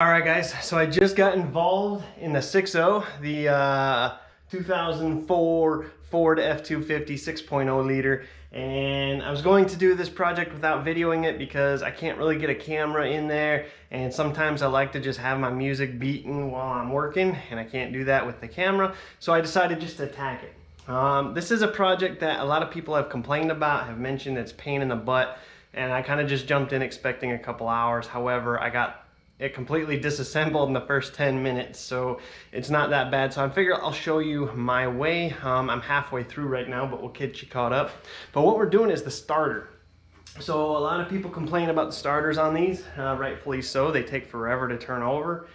All right, guys, so I just got involved in the 6.0, the 2004 Ford F250 6.0 liter, and I was going to do this project without videoing it because I can't really get a camera in there, and sometimes I like to just have my music beating while I'm working, and I can't do that with the camera, so I decided just to attack it. This is a project that a lot of people have complained about, have mentioned it's a pain in the butt, and I kind of just jumped in expecting a couple hours. However, I got it completely disassembled in the first 10 minutes, so it's not that bad. So I figure I'll show you my way. I'm halfway through right now, but we'll get you caught up. But what we're doing is the starter. So a lot of people complain about the starters on these, rightfully so. They take forever to turn over.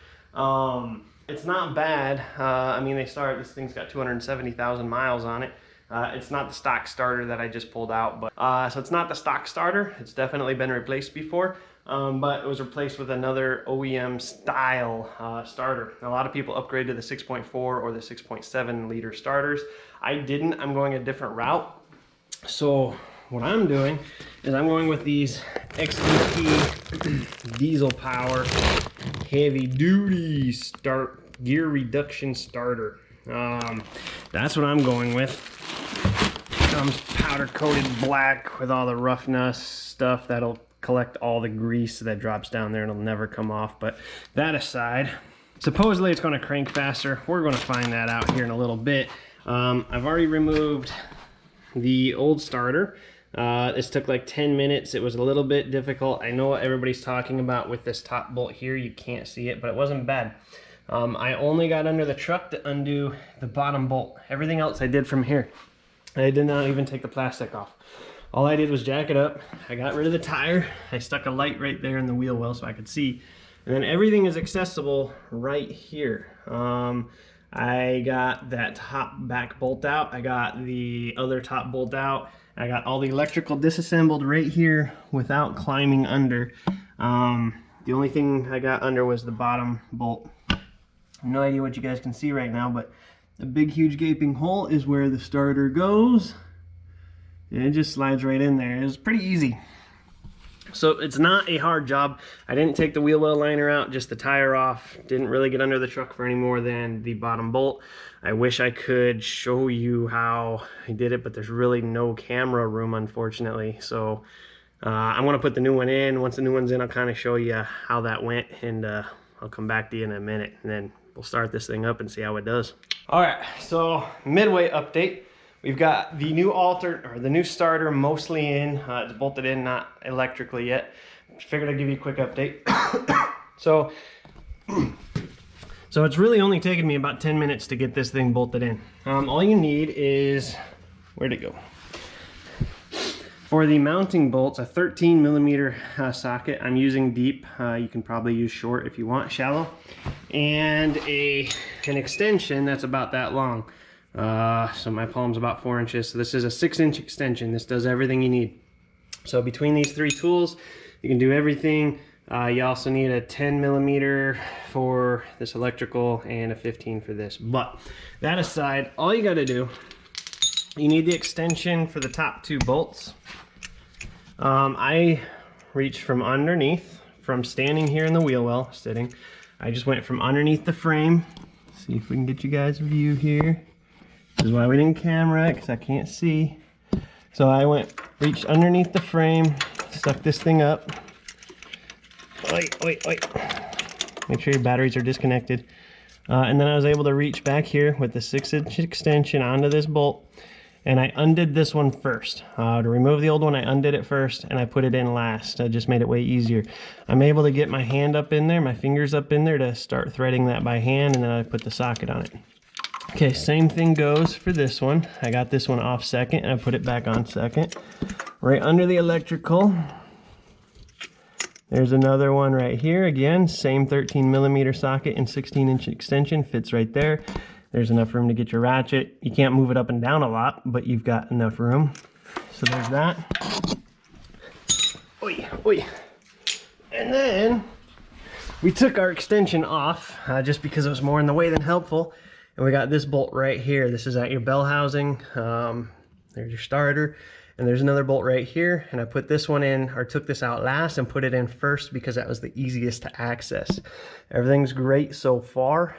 It's not bad. I mean, this thing's got 270,000 miles on it. It's not the stock starter that I just pulled out, but so it's not the stock starter. It's definitely been replaced before, but it was replaced with another OEM style starter. A lot of people upgrade to the 6.4 or the 6.7 liter starters. I didn't. I'm going a different route. So what I'm doing is I'm going with these XDP diesel power heavy duty gear reduction starter. That's what I'm going with. Comes powder coated black with all the roughness stuff that'll collect all the grease that drops down there and it'll never come off. But that aside, supposedly it's going to crank faster. We're going to find that out here in a little bit. I've already removed the old starter. This took like 10 minutes. It was a little bit difficult. I know what everybody's talking about with this top bolt here. You can't see it, but it wasn't bad. I only got under the truck to undo the bottom bolt. Everything else I did from here. I did not even take the plastic off. All I did was jack it up. I got rid of the tire. I stuck a light right there in the wheel well so I could see. And then everything is accessible right here. I got that top back bolt out. I got the other top bolt out. I got all the electrical disassembled right here without climbing under. The only thing I got under was the bottom bolt. No idea what you guys can see right now, but the big huge gaping hole is where the starter goes, and it just slides right in there. It's pretty easy. So it's not a hard job. I didn't take the wheel well liner out, just the tire off. Didn't really get under the truck for any more than the bottom bolt. I wish I could show you how I did it, but there's really no camera room, unfortunately. So I'm gonna put the new one in. Once the new one's in, I'll kind of show you how that went, and I'll come back to you in a minute, and then we'll start this thing up and see how it does. All right, so midway update. We've got the new starter mostly in. It's bolted in, not electrically yet. Figured I'd give you a quick update. So it's really only taken me about 10 minutes to get this thing bolted in. All you need is, where'd it go? For the mounting bolts, a 13 millimeter socket. I'm using deep. You can probably use short if you want, shallow. And an extension that's about that long. So my palm's about 4 inches. So this is a 6-inch extension. This does everything you need. So between these three tools, you can do everything. You also need a 10 millimeter for this electrical and a 15 for this. But that aside, all you got to do, you need the extension for the top two bolts. I reached from underneath, from standing here in the wheel well, sitting. I just went from underneath the frame. See if we can get you guys a view here. This is why we didn't camera it, because I can't see. So I reached underneath the frame, stuck this thing up. Wait. Make sure your batteries are disconnected. And then I was able to reach back here with the 6-inch extension onto this bolt. And I undid this one first. To remove the old one, I undid it first, and I put it in last. I just made it way easier. I'm able to get my hand up in there, my fingers up in there to start threading that by hand, and then I put the socket on it. Okay, same thing goes for this one. I got this one off second, and I put it back on second. Right under the electrical, there's another one right here. Again, same 13 millimeter socket and 16-inch extension, fits right there. There's enough room to get your ratchet. You can't move it up and down a lot, but you've got enough room. So there's that. Oi. And then we took our extension off just because it was more in the way than helpful. And we got this bolt right here. This is at your bell housing. There's your starter. And there's another bolt right here, and I put this one in, or took this out last and put it in first because that was the easiest to access. Everything's great so far.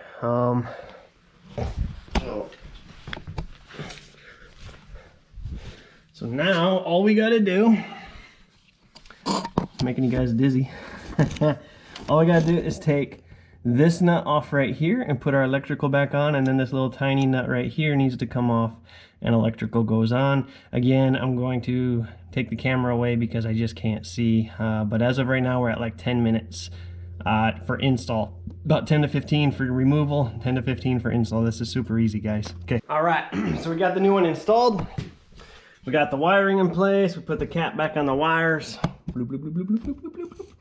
So now all we gotta do, making you guys dizzy. All we gotta do is take this nut off right here and put our electrical back on, and then this little tiny nut right here needs to come off and electrical goes on. Again, I'm going to take the camera away because I just can't see, but as of right now we're at like 10 minutes for install. About 10 to 15 for removal, 10 to 15 for install. This is super easy, guys. Okay. All right, so we got the new one installed. We got the wiring in place. We put the cap back on the wires. Bloop, bloop, bloop, bloop, bloop, bloop, bloop, bloop.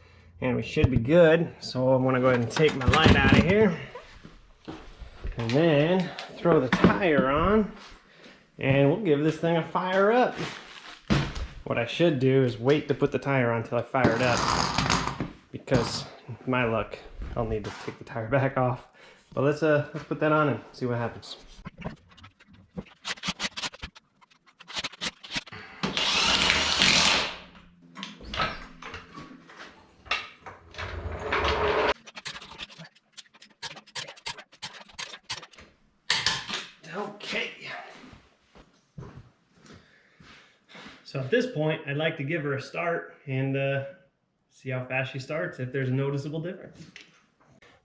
And we should be good. So I'm gonna go ahead and take my light out of here. And then throw the tire on. And we'll give this thing a fire up. What I should do is wait to put the tire on until I fire it up. Because, my luck, I'll need to take the tire back off. But let's put that on and see what happens. Okay. So at this point, I'd like to give her a start and see how fast she starts, if there's a noticeable difference.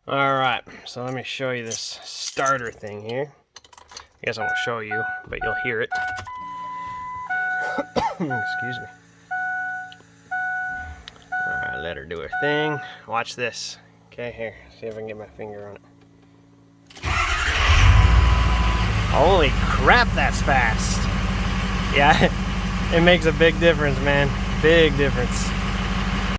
All right, so let me show you this starter thing here. I guess I won't show you, but you'll hear it. Excuse me. All right, let her do her thing. Watch this. Okay, here, see if I can get my finger on it. Holy crap, that's fast. Yeah, it makes a big difference, man. Big difference.